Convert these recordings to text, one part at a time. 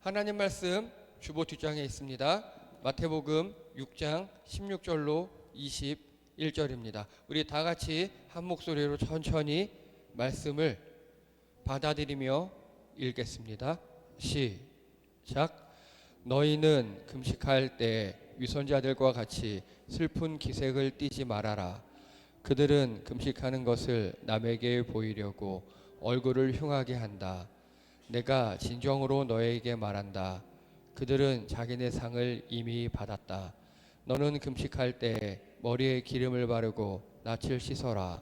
하나님 말씀 주보 뒷장에 있습니다. 마태복음 6장 16절로 21절입니다. 우리 다 같이 한 목소리로 천천히 말씀을 받아들이며 읽겠습니다. 시작. 너희는 금식할 때 위선자들과 같이 슬픈 기색을 띠지 말아라. 그들은 금식하는 것을 남에게 보이려고 얼굴을 흉하게 한다. 내가 진정으로 너에게 말한다. 그들은 자기네 상을 이미 받았다. 너는 금식할 때 머리에 기름을 바르고 낯을 씻어라.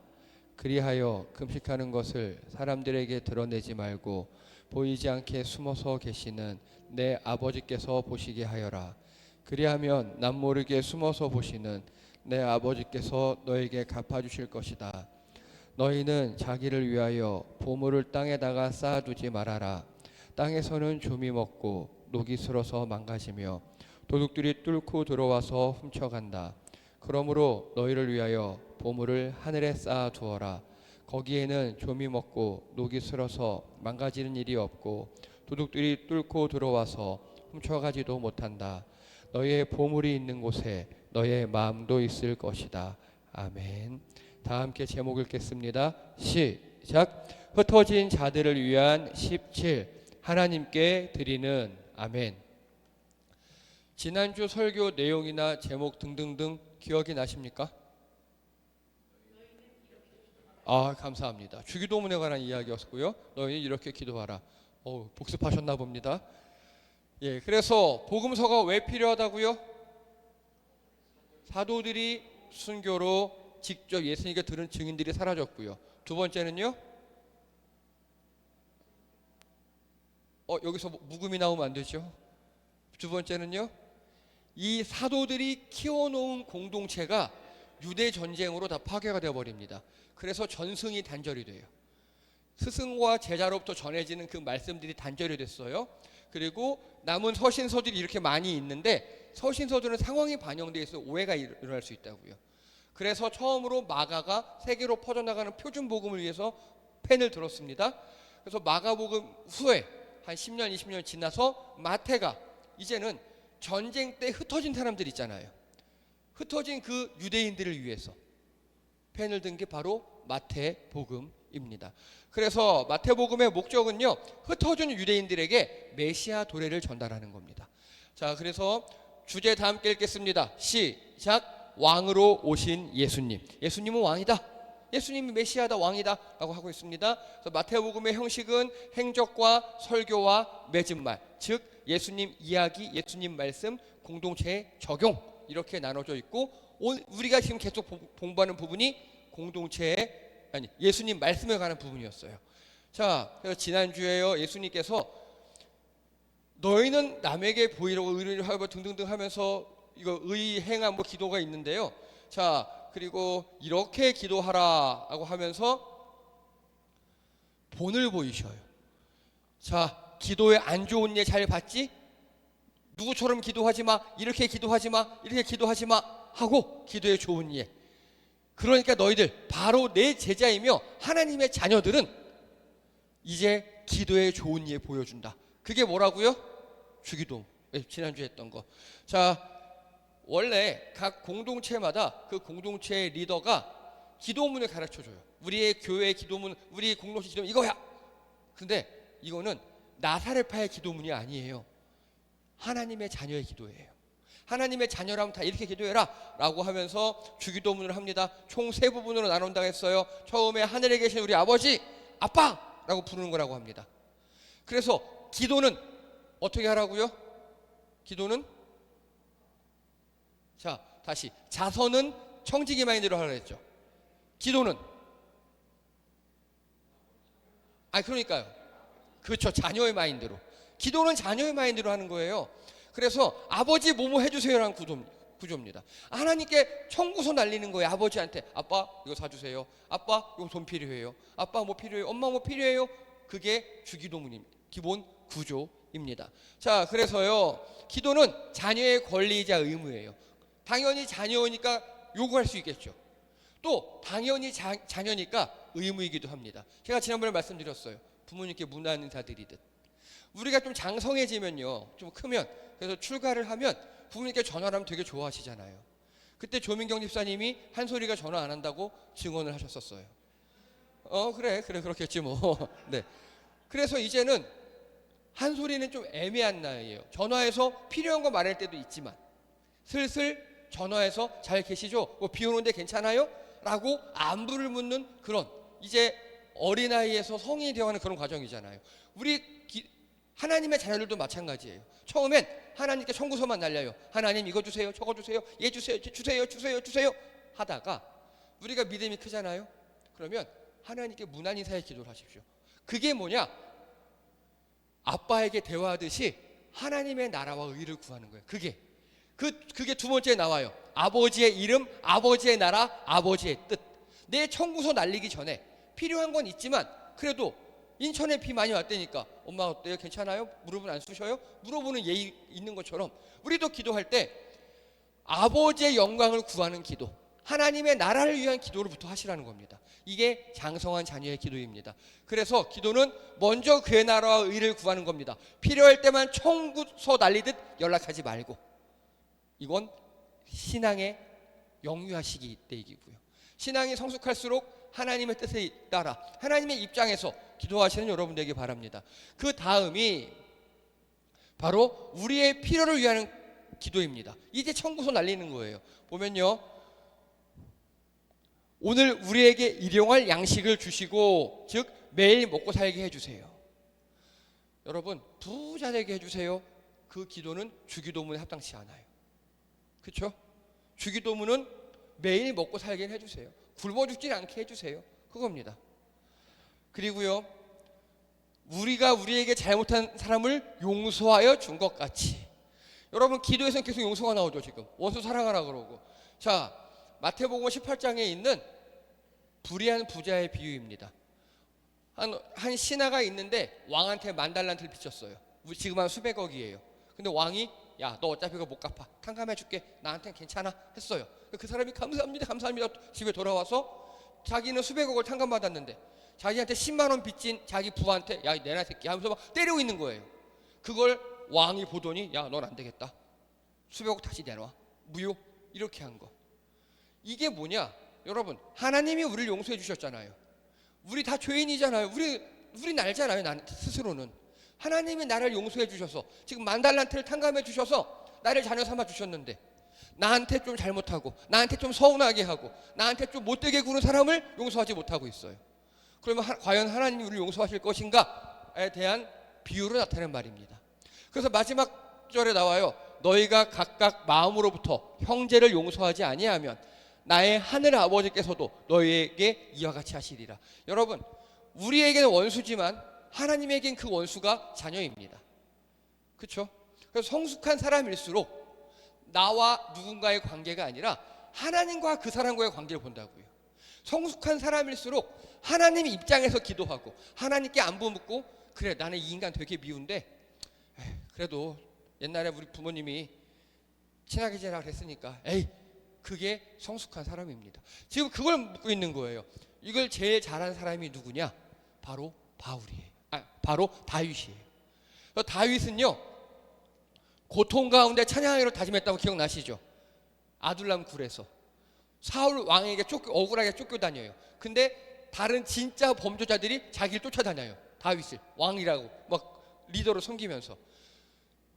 그리하여 금식하는 것을 사람들에게 드러내지 말고 보이지 않게 숨어서 계시는 내 아버지께서 보시게 하여라. 그리하면 남 모르게 숨어서 보시는 내 아버지께서 너에게 갚아주실 것이다. 너희는 자기를 위하여 보물을 땅에다가 쌓아두지 말아라. 땅에서는 좀이 먹고 녹이 슬어서 망가지며 도둑들이 뚫고 들어와서 훔쳐간다. 그러므로 너희를 위하여 보물을 하늘에 쌓아두어라. 거기에는 좀이 먹고 녹이 슬어서 망가지는 일이 없고 도둑들이 뚫고 들어와서 훔쳐가지도 못한다. 너희의 보물이 있는 곳에 너희의 마음도 있을 것이다. 아멘. 다 함께 제목 읽겠습니다. 시작. 흩어진 자들을 위한 17 하나님께 드리는 아멘. 지난주 설교 내용이나 제목 등등등 기억이 나십니까? 감사합니다. 주기도문에 관한 이야기였고요. 너희는 이렇게 기도하라. 복습하셨나 봅니다. 예, 그래서 복음서가 왜 필요하다고요? 사도들이 순교로 직접 예수님께 들은 증인들이 사라졌고요. 두 번째는요. 여기서 묵음이 나오면 안 되죠. 두 번째는요. 이 사도들이 키워놓은 공동체가 유대 전쟁으로 다 파괴가 되어버립니다. 그래서 전승이 단절이 돼요. 스승과 제자로부터 전해지는 그 말씀들이 단절이 됐어요. 그리고 남은 서신서들이 이렇게 많이 있는데 서신서들은 상황이 반영되어 있어 오해가 일어날 수 있다고요. 그래서 처음으로 마가가 세계로 퍼져나가는 표준 복음을 위해서 펜을 들었습니다. 그래서 마가복음 후에 한 10년, 20년 지나서 마태가 이제는 전쟁 때 흩어진 사람들 있잖아요. 흩어진 그 유대인들을 위해서 펜을 든 게 바로 마태복음입니다. 그래서 마태복음의 목적은요, 흩어진 유대인들에게 메시아 도래를 전달하는 겁니다. 자, 그래서 주제 다 함께 읽겠습니다. 시작. 왕으로 오신 예수님. 예수님은 왕이다. 예수님이 메시아다, 왕이다 라고 하고 있습니다. 그래서 마태복음의 형식은 행적과 설교와 맺은말, 즉 예수님 이야기, 예수님 말씀, 공동체의 적용 이렇게 나눠져 있고, 우리가 지금 계속 공부하는 부분이 공동체의 예수님 말씀에 관한 부분이었어요. 자, 그래서 지난주에요, 예수님께서 너희는 남에게 보이려고 의를 하고 등등등 하면서 이거 의행한 기도가 있는데요. 자, 그리고 이렇게 기도하라라고 하면서 본을 보이셔요. 자, 기도에 안 좋은 예 잘 봤지? 누구처럼 기도하지 마, 이렇게 기도하지 마, 이렇게 기도하지 마 하고 기도에 좋은 예. 그러니까 너희들 바로 내 제자이며 하나님의 자녀들은 이제 기도에 좋은 예 보여준다. 그게 뭐라고요? 주기도. 지난주에 했던 거. 자, 원래 각 공동체마다 그 공동체의 리더가 기도문을 가르쳐줘요. 우리의 교회 기도문, 우리 공동체 기도문 이거야. 근데 이거는 나사렛파의 기도문이 아니에요. 하나님의 자녀의 기도예요. 하나님의 자녀라면 다 이렇게 기도해라 라고 하면서 주기도문을 합니다. 총 3부분으로 나눈다고 했어요. 처음에 하늘에 계신 우리 아버지, 아빠 라고 부르는 거라고 합니다. 그래서 기도는 어떻게 하라고요? 기도는 자, 다시 자선은 청지기 마인드로 하라고 했죠. 기도는 그러니까요. 그렇죠. 자녀의 마인드로. 기도는 자녀의 마인드로 하는 거예요. 그래서 아버지 뭐뭐 해주세요라는 구조입니다. 하나님께 청구서 날리는 거예요. 아버지한테 아빠 이거 사주세요. 아빠 이거 돈 필요해요. 아빠 뭐 필요해요. 엄마 뭐 필요해요. 그게 주기도문입니다. 기본 구조입니다. 자, 그래서요, 기도는 자녀의 권리이자 의무예요. 당연히 자녀니까 요구할 수 있겠죠. 또 당연히 자녀니까 의무이기도 합니다. 제가 지난번에 말씀드렸어요. 부모님께 무난 인사드리듯 우리가 좀 장성해지면요, 좀 크면, 그래서 출가를 하면 부모님께 전화를 하면 되게 좋아하시잖아요. 그때 조민경 집사님이 한솔이가 전화 안 한다고 증언을 하셨었어요. 그래 그렇겠지 뭐. 네. 그래서 이제는 한솔이는 좀 애매한 나이예요. 전화해서 필요한 거 말할 때도 있지만 슬슬 전화해서 잘 계시죠? 뭐 비 오는데 괜찮아요? 라고 안부를 묻는 그런, 이제 어린아이에서 성인이 되어가는 그런 과정이잖아요. 하나님의 자녀들도 마찬가지예요. 처음엔 하나님께 청구서만 날려요. 하나님 이거 주세요, 저거 주세요, 얘 주세요, 주세요 하다가 우리가 믿음이 크잖아요. 그러면 하나님께 무난 인사의 기도를 하십시오. 그게 뭐냐? 아빠에게 대화하듯이 하나님의 나라와 의를 구하는 거예요. 그게 두 번째 나와요. 아버지의 이름, 아버지의 나라, 아버지의 뜻. 내 청구서 날리기 전에 필요한 건 있지만 그래도 인천에 비 많이 왔다니까 엄마 어때요? 괜찮아요? 무릎은 안 쑤셔요? 물어보는 예의 있는 것처럼 우리도 기도할 때 아버지의 영광을 구하는 기도, 하나님의 나라를 위한 기도를부터 하시라는 겁니다. 이게 장성한 자녀의 기도입니다. 그래서 기도는 먼저 그의 나라와 의를 구하는 겁니다. 필요할 때만 청구서 날리듯 연락하지 말고, 이건 신앙의 영유아시기 때이고요. 신앙이 성숙할수록 하나님의 뜻에 따라 하나님의 입장에서 기도하시는 여러분 되기 바랍니다. 그 다음이 바로 우리의 필요를 위한 기도입니다. 이제 청구서 날리는 거예요. 보면요, 오늘 우리에게 일용할 양식을 주시고, 즉 매일 먹고 살게 해주세요. 여러분, 부자 되게 해주세요. 그 기도는 주기도문에 합당치 않아요. 그렇죠? 주기도문은 매일 먹고 살게 해주세요. 굶어 죽지 않게 해주세요. 그겁니다. 그리고요, 우리가 우리에게 잘못한 사람을 용서하여 준 것 같이. 여러분, 기도에서는 계속 용서가 나오죠. 지금 원수 사랑하라 그러고. 자, 마태복음 18장에 있는 불의한 부자의 비유입니다. 한 신하가 있는데 왕한테 10,000달란트를 빚졌어요. 지금 한 수백억이에요. 근데 왕이 야, 너 어차피 이거 못 갚아, 탕감해 줄게, 나한텐 괜찮아 했어요. 그 사람이 감사합니다 집에 돌아와서 자기는 수백억을 탕감받았는데 자기한테 10만 원 빚진 자기 부하한테 야, 내놔 새끼 하면서 막 때리고 있는 거예요. 그걸 왕이 보더니 야, 넌 안 되겠다, 수백억 다시 내놔, 무효, 이렇게 한 거. 이게 뭐냐? 여러분, 하나님이 우리를 용서해 주셨잖아요. 우리 다 죄인이잖아요. 우리 날잖아요. 나 스스로는. 하나님이 나를 용서해 주셔서 지금 10,000달란트를 탕감해 주셔서 나를 자녀 삼아 주셨는데, 나한테 좀 잘못하고 나한테 좀 서운하게 하고 나한테 좀 못되게 구는 사람을 용서하지 못하고 있어요. 그러면 과연 하나님이 우리를 용서하실 것인가에 대한 비유로 나타낸 말입니다. 그래서 마지막 절에 나와요. 너희가 각각 마음으로부터 형제를 용서하지 아니하면 나의 하늘 아버지께서도 너희에게 이와 같이 하시리라. 여러분, 우리에게는 원수지만 하나님에겐 그 원수가 자녀입니다. 그렇죠? 그래서 성숙한 사람일수록 나와 누군가의 관계가 아니라 하나님과 그 사람과의 관계를 본다고요. 성숙한 사람일수록 하나님 입장에서 기도하고 하나님께 안부 묻고, 그래 나는 이 인간 되게 미운데 그래도 옛날에 우리 부모님이 친하게 지내라 그랬으니까 그게 성숙한 사람입니다. 지금 그걸 묻고 있는 거예요. 이걸 제일 잘한 사람이 누구냐? 바로 바로 다윗이에요. 다윗은요, 고통 가운데 찬양하기로 다짐했다고 기억나시죠? 아둘람 굴에서 사울 왕에게 억울하게 쫓겨다녀요. 근데 다른 진짜 범죄자들이 자기를 쫓아다녀요. 다윗을 왕이라고 막 리더로 섬기면서.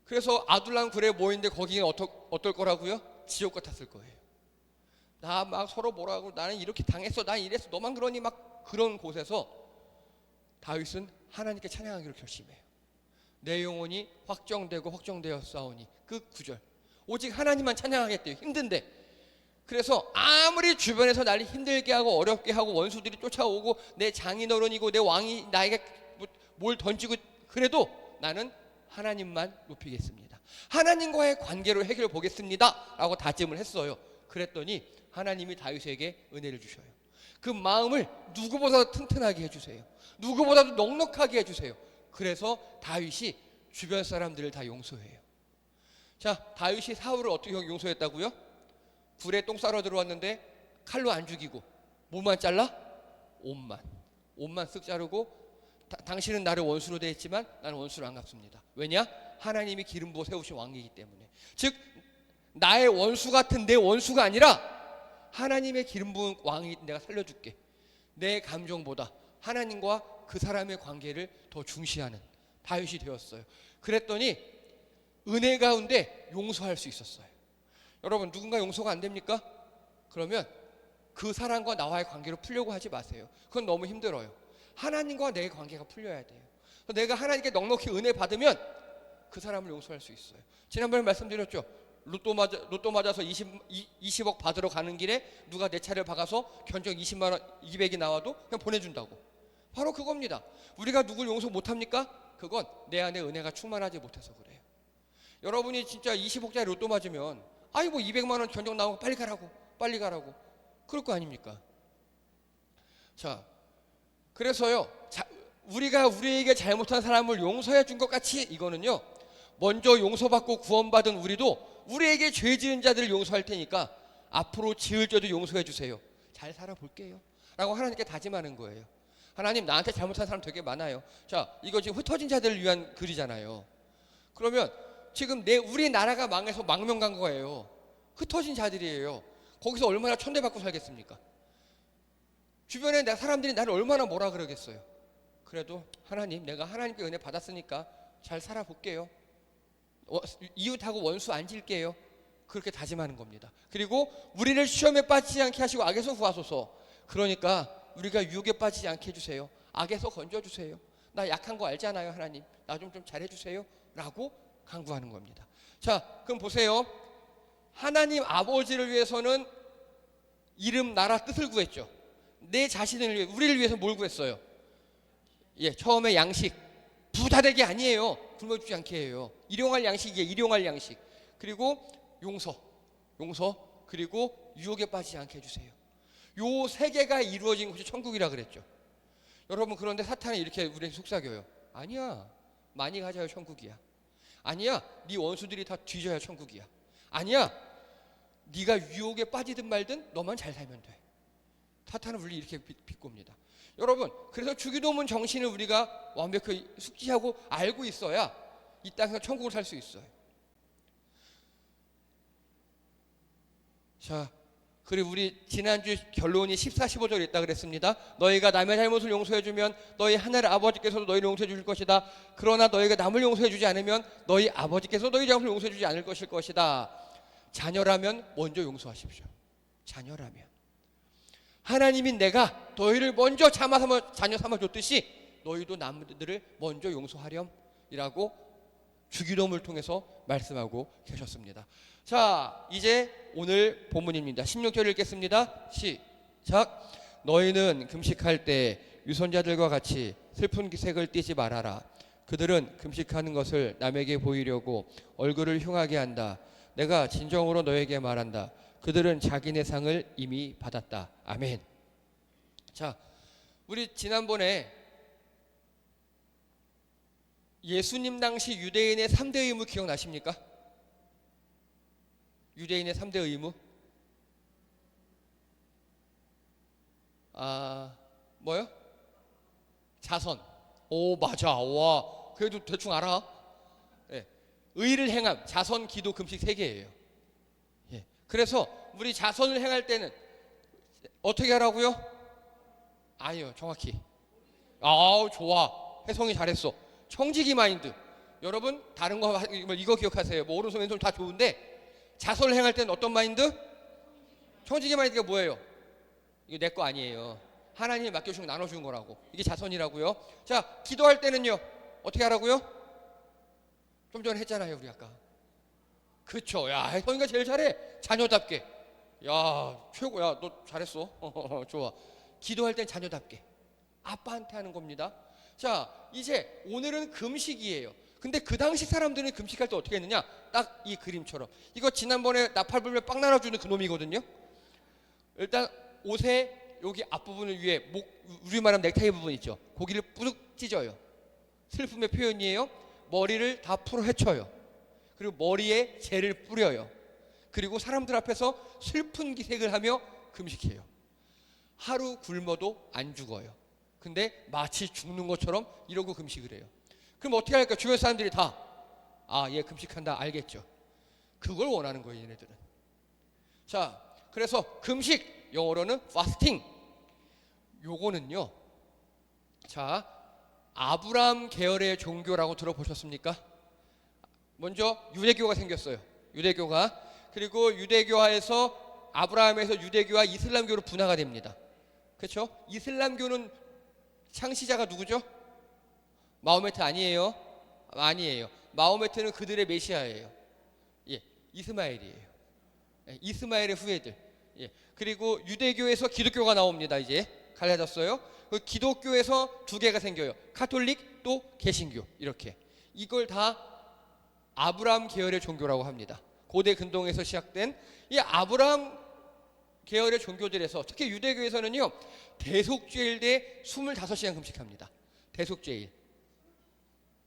그래서 아둘람 굴에 모이는데 거기는 어떨 거라고요? 지옥 같았을 거예요. 나 막 서로 뭐라고, 나는 이렇게 당했어, 난 이랬어, 너만 그러니, 막 그런 곳에서 다윗은 하나님께 찬양하기로 결심해요. 내 영혼이 확정되었사오니, 그 구절, 오직 하나님만 찬양하겠대요. 힘든데. 그래서 아무리 주변에서 나를 힘들게 하고 어렵게 하고 원수들이 쫓아오고 내 장인어른이고 내 왕이 나에게 뭘 던지고, 그래도 나는 하나님만 높이겠습니다. 하나님과의 관계로 해결 보겠습니다 라고 다짐을 했어요. 그랬더니 하나님이 다윗에게 은혜를 주셔요. 그 마음을 누구보다도 튼튼하게 해주세요. 누구보다도 넉넉하게 해주세요. 그래서 다윗이 주변 사람들을 다 용서해요. 자, 다윗이 사울을 어떻게 용서했다고요? 굴에 똥 싸러 들어왔는데 칼로 안 죽이고 뭐만 잘라? 옷만 쓱 자르고 당신은 나를 원수로 대했지만 나는 원수를 안 갚습니다. 왜냐? 하나님이 기름 부어 세우신 왕이기 때문에. 즉 나의 원수 같은 내 원수가 아니라 하나님의 기름 부은 왕이 내가 살려줄게. 내 감정보다 하나님과 그 사람의 관계를 더 중시하는 다윗이 되었어요. 그랬더니 은혜 가운데 용서할 수 있었어요. 여러분, 누군가 용서가 안 됩니까? 그러면 그 사람과 나와의 관계로 풀려고 하지 마세요. 그건 너무 힘들어요. 하나님과 내 관계가 풀려야 돼요. 내가 하나님께 넉넉히 은혜 받으면 그 사람을 용서할 수 있어요. 지난번에 말씀드렸죠. 로또 맞아서 20억 받으러 가는 길에 누가 내 차를 박아서 견적 20만 원, 200이 나와도 그냥 보내준다고. 바로 그겁니다. 우리가 누굴 용서 못합니까? 그건 내 안에 은혜가 충만하지 못해서 그래요. 여러분이 진짜 20억짜리 로또 맞으면 아이 뭐 200만 원 견적 나오고 빨리 가라고 그럴 거 아닙니까? 자, 그래서요, 우리가 우리에게 잘못한 사람을 용서해 준 것 같이 이거는요, 먼저 용서받고 구원받은 우리도 우리에게 죄 지은 자들을 용서할 테니까 앞으로 지을 죄도 용서해 주세요. 잘 살아볼게요 라고 하나님께 다짐하는 거예요. 하나님, 나한테 잘못한 사람 되게 많아요. 자, 이거 지금 흩어진 자들을 위한 글이잖아요. 그러면 지금 우리 나라가 망해서 망명 간 거예요. 흩어진 자들이에요. 거기서 얼마나 천대받고 살겠습니까? 주변에 사람들이 나를 얼마나 뭐라 그러겠어요. 그래도 하나님, 내가 하나님께 은혜 받았으니까 잘 살아볼게요. 이웃하고 원수 안 질게요. 그렇게 다짐하는 겁니다. 그리고 우리를 시험에 빠지지 않게 하시고 악에서 구하소서. 그러니까 우리가 유혹에 빠지지 않게 해주세요. 악에서 건져주세요. 나 약한 거 알잖아요. 하나님, 나 좀 잘해주세요 라고 간구하는 겁니다. 자, 그럼 보세요. 하나님 아버지를 위해서는 이름, 나라, 뜻을 구했죠. 내 자신을 위해, 우리를 위해서 뭘 구했어요? 예, 처음에 양식, 부자 되게 아니에요. 굶어 죽지 않게 해요. 일용할 양식이에요. 일용할 양식. 그리고 용서, 그리고 유혹에 빠지지 않게 해주세요. 요 세 개가 이루어진 곳이 천국이라 그랬죠. 여러분, 그런데 사탄이 이렇게 우리에게 속삭여요. 아니야, 많이 가져야 천국이야. 아니야, 네 원수들이 다 뒤져야 천국이야. 아니야, 네가 유혹에 빠지든 말든 너만 잘 살면 돼. 사탄은 우리 이렇게 비꼽니다. 여러분, 그래서 주기도문 정신을 우리가 완벽히 숙지하고 알고 있어야 이 땅에서 천국을 살 수 있어요. 자, 그리고 우리 지난주 결론이 14, 15절에 있다 그랬습니다. 너희가 남의 잘못을 용서해주면 너희 하늘 아버지께서도 너희를 용서해 주실 것이다. 그러나 너희가 남을 용서해 주지 않으면 너희 아버지께서 너희 잘못을 용서해 주지 않을 것이다. 자녀라면 먼저 용서하십시오. 자녀라면. 하나님인 내가 너희를 먼저 자녀 삼아줬듯이 너희도 남들을 먼저 용서하렴이라고 주기도문을 통해서 말씀하고 계셨습니다. 자, 이제 오늘 본문입니다. 16절 읽겠습니다. 시작. 너희는 금식할 때 유선자들과 같이 슬픈 기색을 띠지 말아라. 그들은 금식하는 것을 남에게 보이려고 얼굴을 흉하게 한다. 내가 진정으로 너에게 말한다. 그들은 자기네 상을 이미 받았다. 아멘. 자, 우리 지난번에 예수님 당시 유대인의 3대 의무 기억나십니까? 유대인의 3대 의무? 뭐요? 자선. 오, 맞아. 와, 그래도 대충 알아. 네. 의를 행함, 자선, 기도, 금식 3개예요. 예. 그래서 우리 자선을 행할 때는 어떻게 하라고요? 아니요, 정확히. 아우, 좋아. 혜성이 잘했어. 청지기 마인드. 여러분, 다른 거 이거 기억하세요. 뭐 오른손 왼손 다 좋은데 자선을 행할 때는 어떤 마인드? 청지기 마인드가 뭐예요? 이거 내 거 아니에요. 하나님이 맡겨주신 거 나눠주는 거라고. 이게 자선이라고요. 자, 기도할 때는요, 어떻게 하라고요? 좀 전에 했잖아요, 우리 아까. 그쵸. 야, 혜성이가 제일 잘해. 자녀답게. 야, 최고야. 너 잘했어. 좋아. 기도할 땐 자녀답게. 아빠한테 하는 겁니다. 자, 이제 오늘은 금식이에요. 근데 그 당시 사람들은 금식할 때 어떻게 했느냐? 딱 이 그림처럼. 이거 지난번에 나팔 불면 빵 나눠주는 그 놈이거든요. 일단 옷에 여기 앞부분을 위에 우리 말하면 넥타이 부분 있죠. 고기를 뿌득 찢어요. 슬픔의 표현이에요. 머리를 다 풀어 헤쳐요. 그리고 머리에 재를 뿌려요. 그리고 사람들 앞에서 슬픈 기색을 하며 금식해요. 하루 굶어도 안 죽어요. 근데 마치 죽는 것처럼 이러고 금식을 해요. 그럼 어떻게 할까? 주변 사람들이 다 얘 금식한다 알겠죠. 그걸 원하는 거예요, 얘네들은. 자, 그래서 금식, 영어로는 fasting. 요거는요, 자, 아브라함 계열의 종교라고 들어보셨습니까? 먼저 유대교가 생겼어요. 유대교가. 그리고 유대교화에서 아브라함에서 유대교와 이슬람교로 분화가 됩니다. 그렇죠? 이슬람교는 창시자가 누구죠? 마호메트 아니에요? 아니에요. 마호메트는 그들의 메시아예요. 예, 이스마엘이에요. 예, 이스마엘의 후예들. 예, 그리고 유대교에서 기독교가 나옵니다. 이제 갈라졌어요. 그 기독교에서 두 개가 생겨요. 카톨릭 또 개신교. 이렇게 이걸 다 아브라함 계열의 종교라고 합니다. 고대 근동에서 시작된 이 아브라함 계열의 종교들에서 특히 유대교에서는요, 대속죄일 때 25시간 금식합니다. 대속죄일.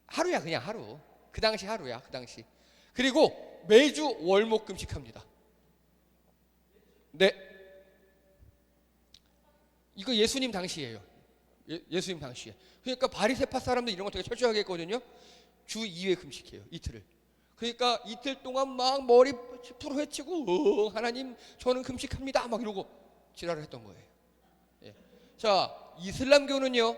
하루야, 그냥 하루. 그 당시 하루야, 그 당시. 그리고 매주 월목 금식합니다. 네. 이거 예수님 당시예요. 예수님 당시에. 그러니까 바리새파 사람들 이런 거 되게 철저하게 했거든요. 주 2회 금식해요. 이틀을. 그러니까 이틀 동안 막 머리 풀어 헤치고 하나님 저는 금식합니다 막 이러고 지랄을 했던 거예요. 예. 자, 이슬람교는요,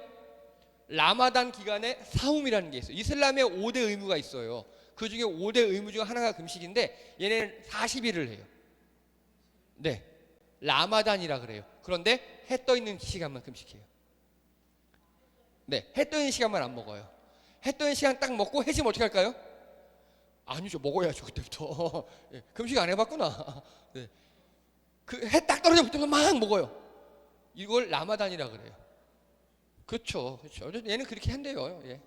라마단 기간에 사움이라는 게 있어요. 이슬람에 5대 의무가 있어요. 그 중에 5대 의무 중 하나가 금식인데 얘네는 40일을 해요. 네, 라마단이라 그래요. 그런데 해 떠 있는 시간만 금식해요. 네, 해 떠 있는 시간만 안 먹어요. 해 떠 있는 시간 딱 먹고 해지면 어떻게 할까요? 아니죠, 먹어야죠. 그때부터. 예, 금식 안 해봤구나. 네. 그 해 딱 떨어질 때부터 막 먹어요. 이걸 라마단이라 그래요. 그렇죠, 그렇죠. 얘는 그렇게 한대요. 예.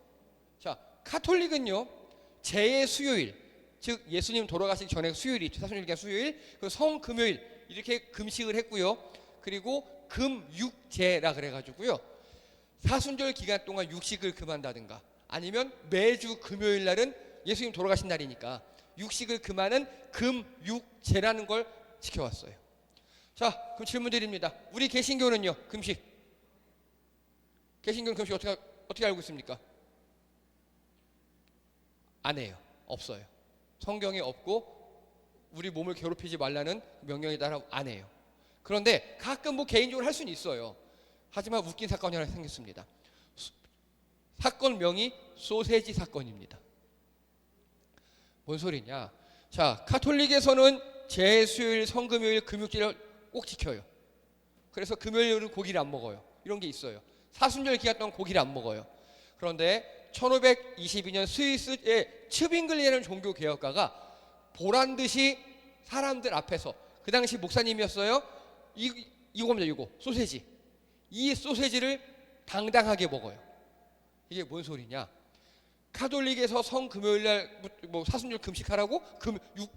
자, 카톨릭은요, 제의 수요일, 즉 예수님 돌아가시기 전에 수요일이 있죠. 사순절 기간 수요일, 그 성금요일 이렇게 금식을 했고요. 그리고 금육제라 그래가지고요, 사순절 기간 동안 육식을 금한다든가, 아니면 매주 금요일 날은 예수님 돌아가신 날이니까 육식을 금하는 금육제라는 걸 지켜왔어요. 자, 그럼 질문 드립니다. 우리 개신교는요, 금식. 개신교는 금식 어떻게 알고 있습니까? 안 해요. 없어요. 성경에 없고 우리 몸을 괴롭히지 말라는 명령에 따라 안 해요. 그런데 가끔 뭐 개인적으로 할 수는 있어요. 하지만 웃긴 사건이 하나 생겼습니다. 사건명이 소세지 사건입니다. 뭔 소리냐? 자, 카톨릭에서는 제수요일, 성금요일, 금육제를 꼭 지켜요. 그래서 금요일은 고기를 안 먹어요. 이런 게 있어요. 사순절 기간 동안 고기를 안 먹어요. 그런데 1522년 스위스의 츠빙글리라는 종교 개혁가가 보란 듯이 사람들 앞에서, 그 당시 목사님이었어요. 이겁니다. 이거 소세지. 이 소세지를 당당하게 먹어요. 이게 뭔 소리냐? 카톨릭에서 성금요일날 뭐 사순절 금식하라고,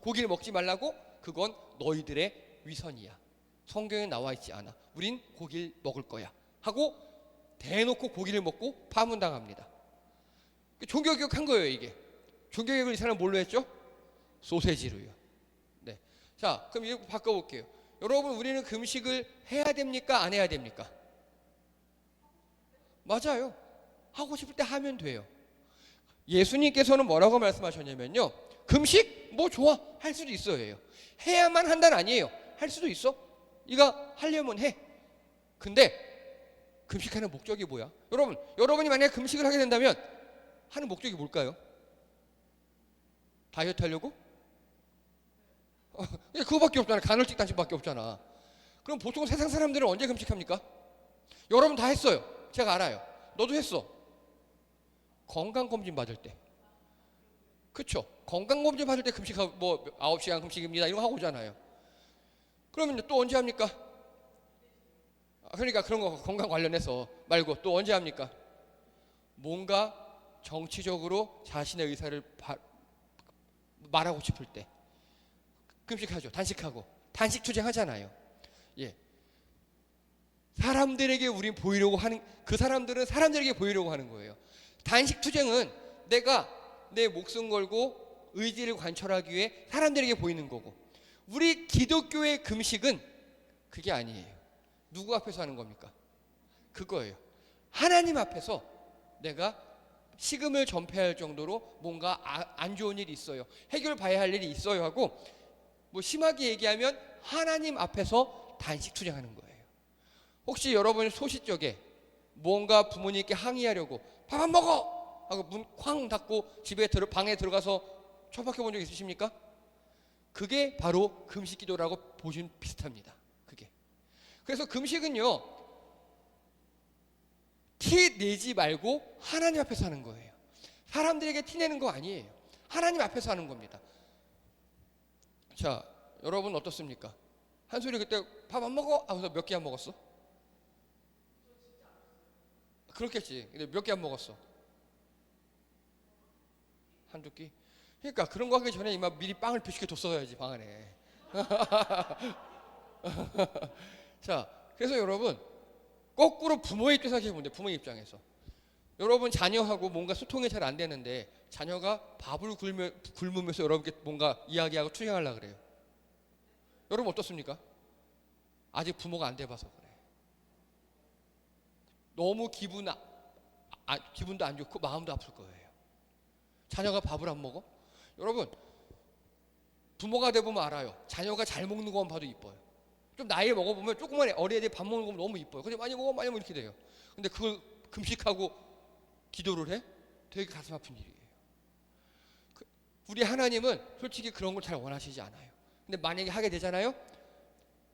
고기를 먹지 말라고, 그건 너희들의 위선이야. 성경에 나와 있지 않아. 우린 고기를 먹을 거야 하고 대놓고 고기를 먹고 파문당합니다. 종교개혁한 거예요. 이게 종교개혁을 이 사람은 뭘로 했죠? 소세지로요. 네. 자, 그럼 이거 바꿔볼게요. 여러분, 우리는 금식을 해야 됩니까? 안 해야 됩니까? 맞아요. 하고 싶을 때 하면 돼요. 예수님께서는 뭐라고 말씀하셨냐면요, 금식 뭐 좋아, 할 수도 있어요. 해야만 한다는 아니에요. 할 수도 있어. 네가 하려면 해. 근데 금식하는 목적이 뭐야? 여러분이 만약에 금식을 하게 된다면 하는 목적이 뭘까요? 다이어트 하려고? 그거밖에 없잖아. 간헐적 단식밖에 없잖아. 그럼 보통 세상 사람들은 언제 금식합니까? 여러분 다 했어요. 제가 알아요. 너도 했어. 건강검진 받을 때. 그쵸? 건강검진 받을 때 금식하고, 뭐 9시간 금식입니다 이런 거 하고 오잖아요. 그러면 또 언제 합니까? 그러니까 그런 거 건강 관련해서 말고 또 언제 합니까? 뭔가 정치적으로 자신의 의사를 말하고 싶을 때 금식하죠. 단식하고 단식 투쟁하잖아요. 예. 사람들에게 우린 보이려고 하는, 그 사람들은 사람들에게 보이려고 하는 거예요. 단식 투쟁은 내가 내 목숨 걸고 의지를 관철하기 위해 사람들에게 보이는 거고, 우리 기독교의 금식은 그게 아니에요. 누구 앞에서 하는 겁니까? 그거예요. 하나님 앞에서 내가 식음을 전폐할 정도로 뭔가 안 좋은 일이 있어요, 해결 봐야 할 일이 있어요 하고, 뭐 심하게 얘기하면 하나님 앞에서 단식 투쟁하는 거예요. 혹시 여러분 소시적에 뭔가 부모님께 항의하려고 밥 안 먹어 하고 문 쾅 닫고 방에 들어가서 처박혀 본 적 있으십니까? 그게 바로 금식 기도라고 보시면 비슷합니다. 그게. 그래서 금식은요, 티 내지 말고 하나님 앞에서 하는 거예요. 사람들에게 티 내는 거 아니에요. 하나님 앞에서 하는 겁니다. 자, 여러분 어떻습니까? 한솔이 그때 밥 안 먹어 하고서 몇 개 안 먹었어? 그렇겠지. 근데 몇 개 안 먹었어? 한두 끼? 그러니까 그런 거 하기 전에 이만 미리 빵을 비축해 뒀어야지, 방 안에. 자, 그래서 여러분 거꾸로 부모의 입장에서 생각해 보면, 부모의 입장에서 여러분 자녀하고 뭔가 소통이 잘 안 되는데 자녀가 밥을 굶으면서 여러분께 뭔가 이야기하고 투쟁하려고 그래요. 여러분 어떻습니까? 아직 부모가 안 돼봐서 그래. 너무 기분도 안 좋고 마음도 아플 거예요. 자녀가 밥을 안 먹어? 여러분 부모가 돼보면 알아요. 자녀가 잘 먹는 것만 봐도 이뻐요. 좀 나이 먹어보면 조그만 어린애들이 밥 먹는 거 너무 이뻐요. 근데 많이 먹어 이렇게 돼요. 근데 그걸 금식하고 기도를 해? 되게 가슴 아픈 일이에요. 우리 하나님은 솔직히 그런 걸 잘 원하시지 않아요. 근데 만약에 하게 되잖아요,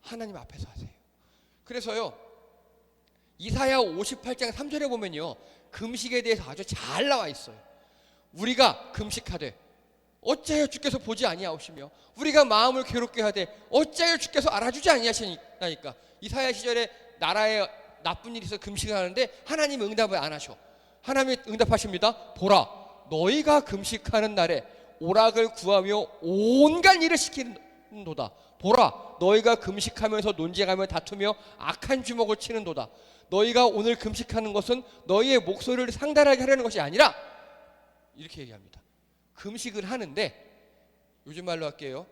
하나님 앞에서 하세요. 그래서요, 이사야 58장 3절에 보면요, 금식에 대해서 아주 잘 나와 있어요. 우리가 금식하되 어찌하여 주께서 보지 아니하시며 우리가 마음을 괴롭게 하되 어찌하여 주께서 알아주지 아니하시나이까. 이사야 시절에 나라에 나쁜 일이 있어 금식을 하는데 하나님이 응답을 안 하셔. 하나님이 응답하십니다. 보라, 너희가 금식하는 날에 오락을 구하며 온갖 일을 시키는도다. 보라, 너희가 금식하면서 논쟁하며 다투며 악한 주먹을 치는도다. 너희가 오늘 금식하는 것은 너희의 목소리를 상달하게 하려는 것이 아니라, 이렇게 얘기합니다. 금식을 하는데, 요즘 말로 할게요,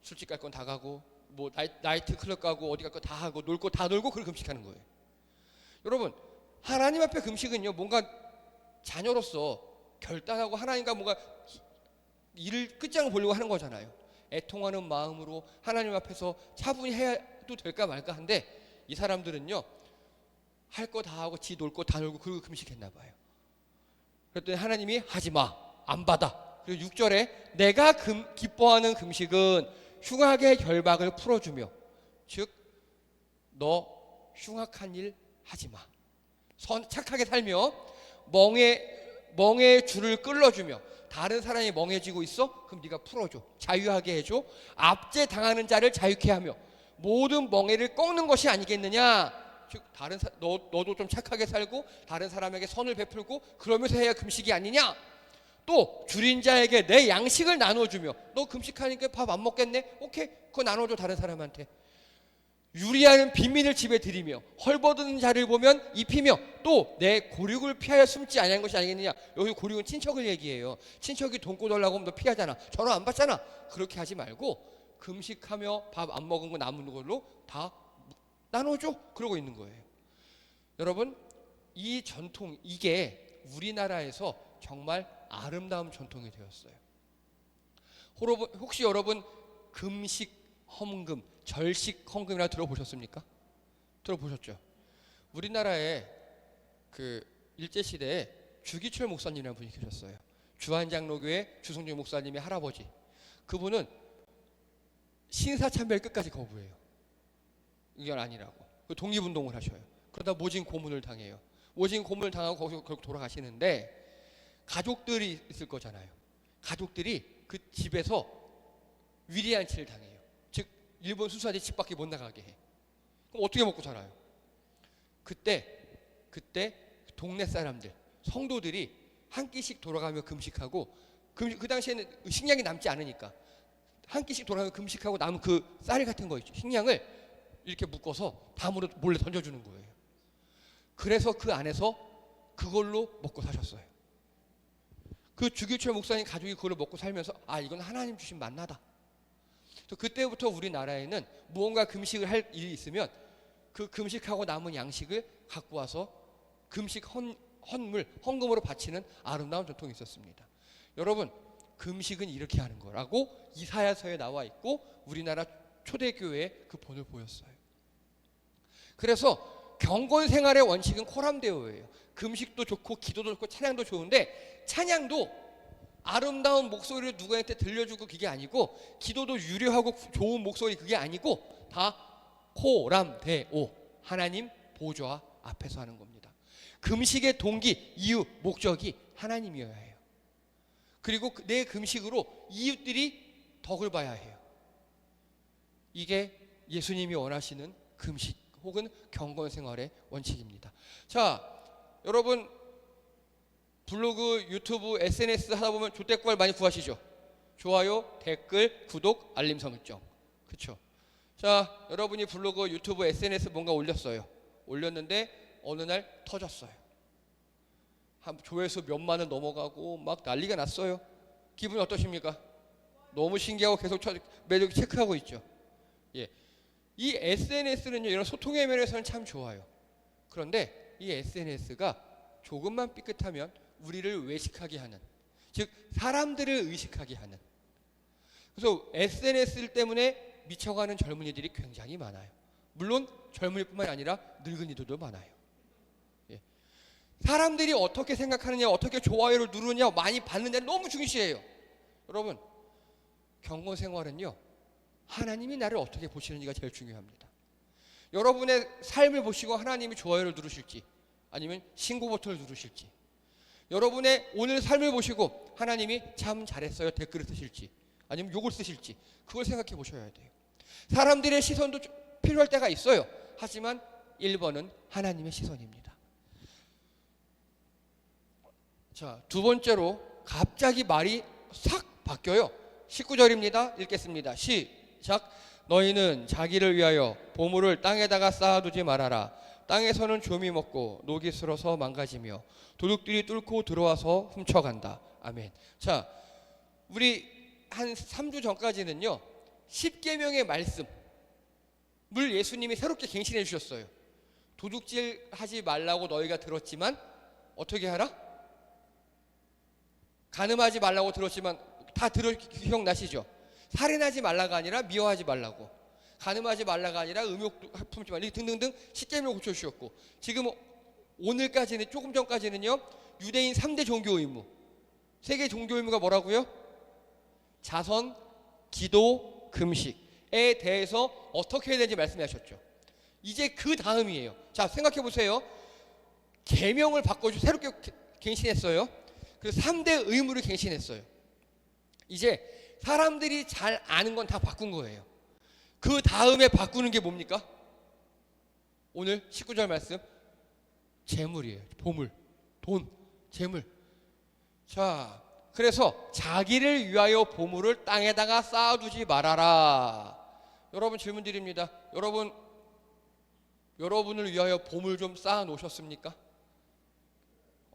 술집 갈 건 다 가고 뭐 나이트 클럽 가고 어디 갈 거 다 하고 놀 거 다 놀고, 그걸 금식하는 거예요. 여러분 하나님 앞에 금식은요, 뭔가 자녀로서 결단하고 하나님과 뭔가 일을 끝장을 보려고 하는 거잖아요. 애통하는 마음으로 하나님 앞에서 차분히 해도 될까 말까 한데, 이 사람들은요 할 거 다 하고 지 놀 거 다 놀고 그리고 금식했나 봐요. 그랬더니 하나님이 하지마, 안 받아. 그리고 6절에 내가 기뻐하는 금식은 흉악의 결박을 풀어주며, 즉 너 흉악한 일 하지마, 착하게 살며 멍에 줄을 끌어주며, 다른 사람이 멍해지고 있어? 그럼 네가 풀어줘, 자유하게 해줘. 압제 당하는 자를 자유케 하며 모든 멍에를 꺾는 것이 아니겠느냐. 즉 너도 좀 착하게 살고 다른 사람에게 선을 베풀고 그러면서 해야 금식이 아니냐. 또 줄인 자에게 내 양식을 나눠주며, 너 금식하니까 밥 안 먹겠네? 오케이, 그거 나눠줘 다른 사람한테. 유리하는 빈민을 집에 들이며 헐벗은 자를 보면 입히며 또 내 고륙을 피하여 숨지 아니한 것이 아니겠느냐. 여기 고륙은 친척을 얘기해요. 친척이 돈 꿔달라고 하면 너 피하잖아, 전화 안 받잖아. 그렇게 하지 말고 금식하며 밥 안 먹은 거 남은 걸로 다 나눠줘, 그러고 있는 거예요. 여러분 이 전통, 이게 우리나라에서 정말 아름다운 전통이 되었어요. 혹시 여러분 금식 헌금, 절식 헌금이라 들어보셨습니까? 들어보셨죠? 우리나라에 그 일제시대에 주기철 목사님이라는 분이 계셨어요. 주한장로교회 주성주 목사님의 할아버지. 그분은 신사참배를 끝까지 거부해요. 이건 아니라고. 독립운동을 하셔요. 그러다 모진 고문을 당해요. 모진 고문을 당하고 거기서 결국 돌아가시는데, 가족들이 있을 거잖아요. 가족들이 그 집에서 위리안치를 당해요. 즉 일본 수사대 집 밖에 못 나가게 해. 그럼 어떻게 먹고 살아요? 그때 동네 사람들, 성도들이 한 끼씩 돌아가며 금식하고, 그 당시에는 식량이 남지 않으니까 한 끼씩 돌아가며 금식하고 남은 그 쌀 같은 거 있죠, 식량을 이렇게 묶어서 담으로 몰래 던져주는 거예요. 그래서 그 안에서 그걸로 먹고 사셨어요. 그 주기철 목사님 가족이 그걸 먹고 살면서 이건 하나님 주신 만나다. 그때부터 우리나라에는 무언가 금식을 할 일이 있으면 그 금식하고 남은 양식을 갖고 와서 금식 헌금으로 바치는 아름다운 전통이 있었습니다. 여러분, 금식은 이렇게 하는 거라고 이사야서에 나와 있고 우리나라 초대교회에 그 본을 보였어요. 그래서 경건 생활의 원칙은 코람데오예요. 금식도 좋고 기도도 좋고 찬양도 좋은데, 찬양도 아름다운 목소리를 누구한테 들려주고 그게 아니고, 기도도 유려하고 좋은 목소리 그게 아니고, 다 코람데오, 하나님 보좌 앞에서 하는 겁니다. 금식의 동기, 이유, 목적이 하나님이어야 해요. 그리고 내 금식으로 이웃들이 덕을 봐야 해요. 이게 예수님이 원하시는 금식 혹은 경건 생활의 원칙입니다. 자, 여러분 블로그, 유튜브, SNS 하다 보면 조댓말 많이 구하시죠? 좋아요, 댓글, 구독, 알림 설정. 그렇죠? 자, 여러분이 블로그, 유튜브, SNS 뭔가 올렸어요. 올렸는데 어느 날 터졌어요. 조회수 몇만 원 넘어가고 막 난리가 났어요. 기분이 어떠십니까? 너무 신기하고 계속 매일 체크하고 있죠. 예, 이 SNS는요, 이런 소통의 면에서는 참 좋아요. 그런데 이 SNS가 조금만 삐끗하면 우리를 외식하게 하는, 즉 사람들을 의식하게 하는, 그래서 SNS 때문에 미쳐가는 젊은이들이 굉장히 많아요. 물론 젊은이뿐만 아니라 늙은이들도 많아요. 예. 사람들이 어떻게 생각하느냐, 어떻게 좋아요를 누르느냐, 많이 받느냐 너무 중시해요. 여러분, 경건 생활은요, 하나님이 나를 어떻게 보시는지가 제일 중요합니다. 여러분의 삶을 보시고 하나님이 좋아요를 누르실지, 아니면 신고 버튼을 누르실지, 여러분의 오늘 삶을 보시고 하나님이 참 잘했어요 댓글을 쓰실지, 아니면 욕을 쓰실지, 그걸 생각해 보셔야 돼요. 사람들의 시선도 필요할 때가 있어요. 하지만 1번은 하나님의 시선입니다. 자, 두 번째로 갑자기 말이 싹 바뀌어요. 19절입니다. 읽겠습니다. 시작. 너희는 자기를 위하여 보물을 땅에다가 쌓아두지 말아라. 땅에서는 좀이 먹고 녹이 슬어서 망가지며 도둑들이 뚫고 들어와서 훔쳐간다. 아멘. 자, 우리 한 3주 전까지는요, 10계명의 말씀을 예수님이 새롭게 갱신해 주셨어요. 도둑질 하지 말라고 너희가 들었지만 어떻게 하라? 간음하지 말라고 들었지만 다 기억나시죠? 살인하지 말라가 아니라 미워하지 말라고, 간음하지 말라가 아니라 음욕 품지 말라, 등등등 10계명 고쳐주셨고, 지금 오늘까지는, 조금 전까지는요, 유대인 3대 종교 의무, 3개 종교 의무가 뭐라고요? 자선, 기도, 금식에 대해서 어떻게 해야 되는지 말씀하셨죠. 이제 그 다음이에요. 자, 생각해 보세요. 계명을 바꿔주고 새롭게 갱신했어요. 그래서 3대 의무를 갱신했어요. 이제 사람들이 잘 아는 건 다 바꾼 거예요. 그 다음에 바꾸는 게 뭡니까? 오늘 19절 말씀, 재물이에요. 보물, 돈, 재물. 자, 그래서 자기를 위하여 보물을 땅에다가 쌓아두지 말아라. 여러분, 질문 드립니다. 여러분을 위하여 보물 좀 쌓아 놓으셨습니까?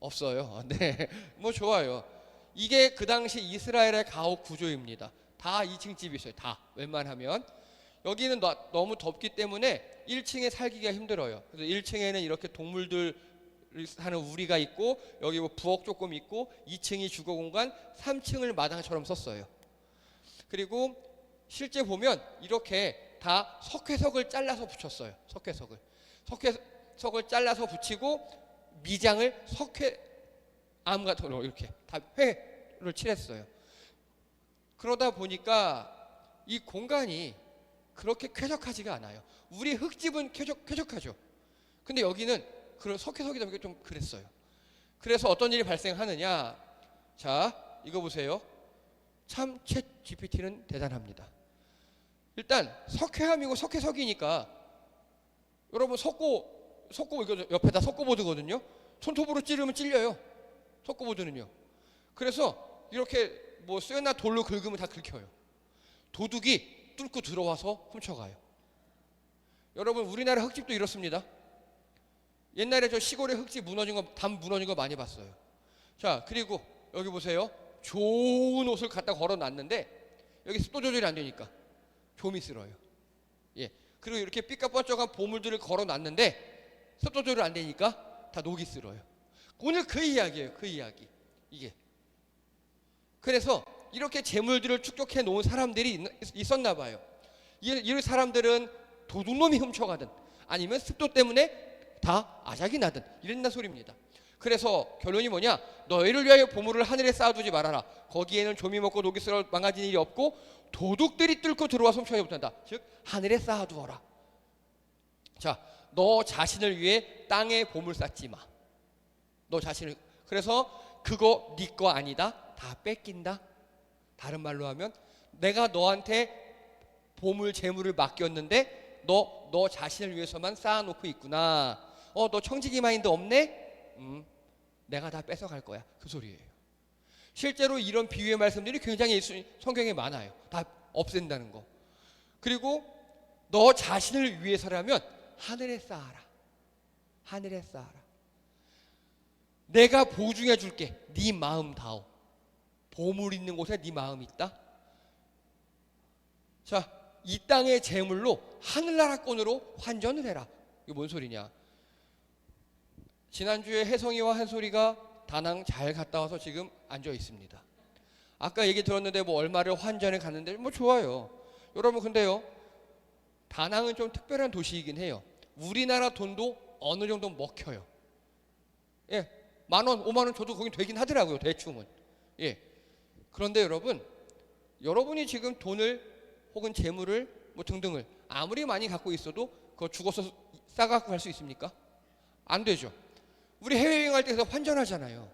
없어요. 네, 뭐 좋아요. 이게 그 당시 이스라엘의 가옥 구조입니다. 다 2층 집이 있어요. 다 웬만하면. 여기는 너무 덥기 때문에 1층에 살기가 힘들어요. 그래서 1층에는 이렇게 동물들 사는 우리가 있고, 여기 뭐 부엌 조금 있고, 2층이 주거 공간, 3층을 마당처럼 썼어요. 그리고 실제 보면 이렇게 다 석회석을 잘라서 붙였어요. 석회석을 잘라서 붙이고 미장을 석회암 같은 거 이렇게 다 회를 칠했어요. 그러다 보니까 이 공간이 그렇게 쾌적하지가 않아요. 우리 흙집은 쾌적하죠. 근데 여기는 그런 석회석이다 보니까 좀 그랬어요. 그래서 어떤 일이 발생하느냐. 자, 이거 보세요. 참 챗 GPT는 대단합니다. 일단 석회암이고 석회석이니까, 여러분 석고 이거 옆에다 석고보드거든요. 손톱으로 찌르면 찔려요. 석고보드는요. 그래서 이렇게 뭐 쇠나 돌로 긁으면 다 긁혀요. 도둑이 뚫고 들어와서 훔쳐가요. 여러분, 우리나라 흙집도 이렇습니다. 옛날에 저 시골에 흙집 담 무너진 거 많이 봤어요. 자, 그리고 여기 보세요. 좋은 옷을 갖다 걸어놨는데 여기 습도 조절이 안 되니까 좀이 쓸어요. 예. 그리고 이렇게 삐까뻔쩍한 보물들을 걸어놨는데 습도 조절 안 되니까 다 녹이 쓸어요. 오늘 그 이야기예요. 그 이야기. 이게. 그래서 이렇게 재물들을 축적해 놓은 사람들이 있었나 봐요. 이 사람들은 도둑놈이 훔쳐가든 아니면 습도 때문에 다 아작이 나든 이랬나 소리입니다. 그래서 결론이 뭐냐? 너희를 위하여 보물을 하늘에 쌓아두지 말아라. 거기에는 조미 먹고 녹이 쓸어 망가진 일이 없고 도둑들이 뚫고 들어와 훔쳐가지 못한다. 즉 하늘에 쌓아두어라. 자, 너 자신을 위해 땅에 보물 쌓지 마. 너 자신을. 그래서 그거 네 거 아니다. 다 뺏긴다. 다른 말로 하면 내가 너한테 보물 재물을 맡겼는데 너 자신을 위해서만 쌓아놓고 있구나. 너 청지기 마인드 없네? 내가 다 뺏어갈 거야. 그 소리예요. 실제로 이런 비유의 말씀들이 굉장히 성경에 많아요. 다 없앤다는 거. 그리고 너 자신을 위해서라면 하늘에 쌓아라. 하늘에 쌓아라. 내가 보증해 줄게. 네 마음 다오. 보물 있는 곳에 네 마음이 있다. 자, 이 땅의 재물로 하늘나라권으로 환전을 해라. 이게 뭔 소리냐? 지난주에 혜성이와 한솔이가 다낭 잘 갔다 와서 지금 앉아 있습니다. 아까 얘기 들었는데 뭐 얼마를 환전해 갔는데 뭐 좋아요. 여러분 근데요, 다낭은 좀 특별한 도시이긴 해요. 우리나라 돈도 어느 정도 먹혀요. 예, 10,000원, 50,000원 줘도 거긴 되긴 하더라고요. 대충은. 예. 그런데 여러분이 지금 돈을 혹은 재물을 뭐 등등을 아무리 많이 갖고 있어도 그거 죽어서 싸갖고 갈 수 있습니까? 안 되죠. 우리 해외여행 할 때 그래서 환전하잖아요.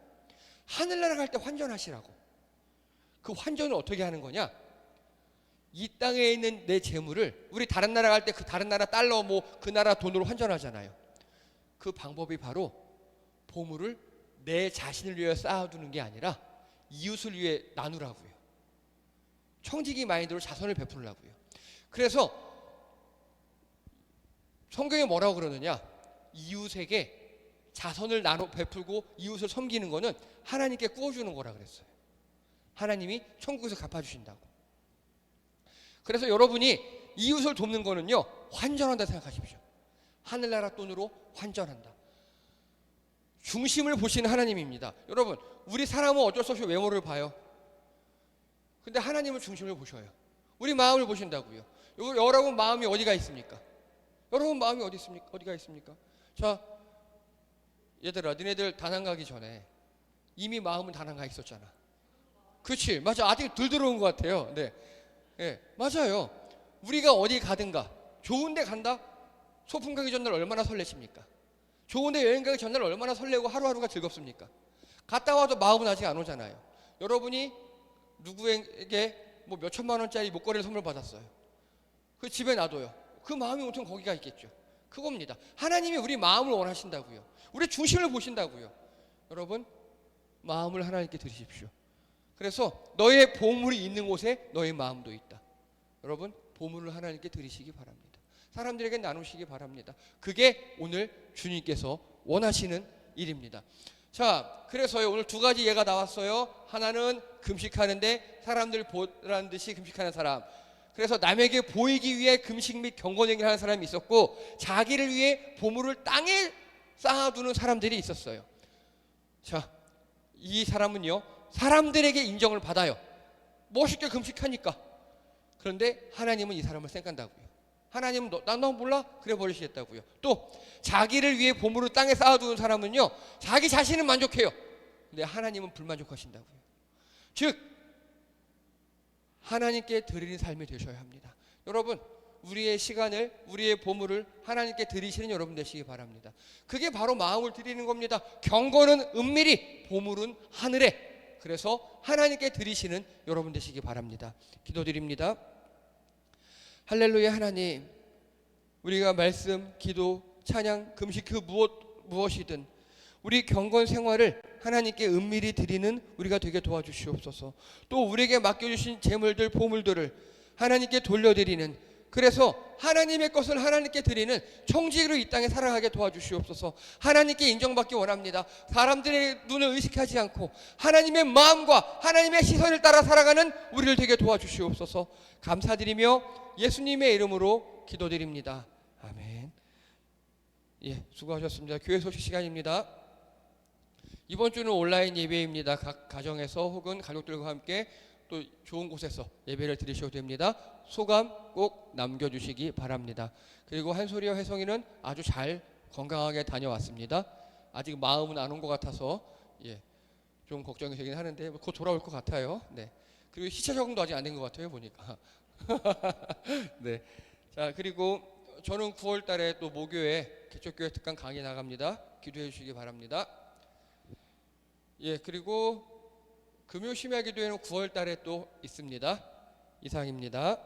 하늘나라 갈 때 환전하시라고. 그 환전을 어떻게 하는 거냐? 이 땅에 있는 내 재물을 우리 다른 나라 갈 때 그 다른 나라 달러 뭐 그 나라 돈으로 환전하잖아요. 그 방법이 바로 보물을 내 자신을 위해 쌓아두는 게 아니라 이웃을 위해 나누라고요. 청지기 마인드로 자선을 베풀라고요. 그래서 성경에 뭐라고 그러느냐? 이웃에게 자선을 나눠 베풀고 이웃을 섬기는 거는 하나님께 구워주는 거라 그랬어요. 하나님이 천국에서 갚아주신다고. 그래서 여러분이 이웃을 돕는 거는요, 환전한다 생각하십시오. 하늘나라 돈으로 환전한다. 중심을 보시는 하나님입니다. 여러분, 우리 사람은 어쩔 수 없이 외모를 봐요. 근데 하나님은 중심을 보셔요. 우리 마음을 보신다고요. 여러분 마음이 어디가 있습니까? 여러분 마음이 어디가 있습니까? 자, 얘들아, 너네들 다낭 가기 전에 이미 마음은 다낭 가 있었잖아. 그렇지, 맞아. 아직 덜 들어온 것 같아요. 네, 네, 맞아요. 우리가 어디 가든가 좋은데 간다. 소풍 가기 전날 얼마나 설레십니까? 좋은데 여행 가기 전날 얼마나 설레고 하루하루가 즐겁습니까? 갔다 와도 마음은 아직 안 오잖아요. 여러분이 누구에게 뭐 몇 천만 원짜리 목걸이를 선물 받았어요. 그 집에 놔둬요. 그 마음이 보통 거기가 있겠죠. 그겁니다. 하나님이 우리 마음을 원하신다고요. 우리 중심을 보신다고요. 여러분, 마음을 하나님께 드리십시오. 그래서 너의 보물이 있는 곳에 너의 마음도 있다. 여러분, 보물을 하나님께 드리시기 바랍니다. 사람들에게 나누시기 바랍니다. 그게 오늘 주님께서 원하시는 일입니다. 자, 그래서요, 오늘 두 가지 예가 나왔어요. 하나는 금식하는데 사람들 보라는 듯이 금식하는 사람. 그래서 남에게 보이기 위해 금식 및 경건행위를 하는 사람이 있었고, 자기를 위해 보물을 땅에 쌓아두는 사람들이 있었어요. 자, 이 사람은요, 사람들에게 인정을 받아요. 멋있게 금식하니까. 그런데 하나님은 이 사람을 쌩간다고요. 하나님은 너 몰라? 그래 버리시겠다고요. 또 자기를 위해 보물을 땅에 쌓아두는 사람은요, 자기 자신은 만족해요. 근데 하나님은 불만족하신다고요. 즉 하나님께 드리는 삶이 되셔야 합니다. 여러분, 우리의 시간을, 우리의 보물을 하나님께 드리시는 여러분 되시기 바랍니다. 그게 바로 마음을 드리는 겁니다. 경건은 은밀히, 보물은 하늘에. 그래서 하나님께 드리시는 여러분 되시기 바랍니다. 기도드립니다. 할렐루야. 하나님, 우리가 말씀, 기도, 찬양, 금식 그 무엇이든 우리 경건 생활을 하나님께 은밀히 드리는 우리가 되게 도와주시옵소서. 또 우리에게 맡겨주신 재물들, 보물들을 하나님께 돌려드리는, 그래서 하나님의 것을 하나님께 드리는 청지기로 이 땅에 살아가게 도와주시옵소서. 하나님께 인정받기 원합니다. 사람들의 눈을 의식하지 않고 하나님의 마음과 하나님의 시선을 따라 살아가는 우리를 되게 도와주시옵소서. 감사드리며 예수님의 이름으로 기도드립니다. 아멘. 예, 수고하셨습니다. 교회 소식 시간입니다. 이번 주는 온라인 예배입니다. 각 가정에서 혹은 가족들과 함께 또 좋은 곳에서 예배를 드리셔도 됩니다. 소감 꼭 남겨주시기 바랍니다. 그리고 한솔이와 혜성이는 아주 잘 건강하게 다녀왔습니다. 아직 마음은 안 온 것 같아서 예, 좀 걱정이 되긴 하는데 곧 돌아올 것 같아요. 네. 그리고 시차 적응도 아직 안 된 것 같아요 보니까. 네. 자, 그리고 저는 9월 달에 또 모교에 개척교회 특강 강의 나갑니다. 기도해 주시기 바랍니다. 예, 그리고 금요 심야 기도회는 9월 달에 또 있습니다. 이상입니다.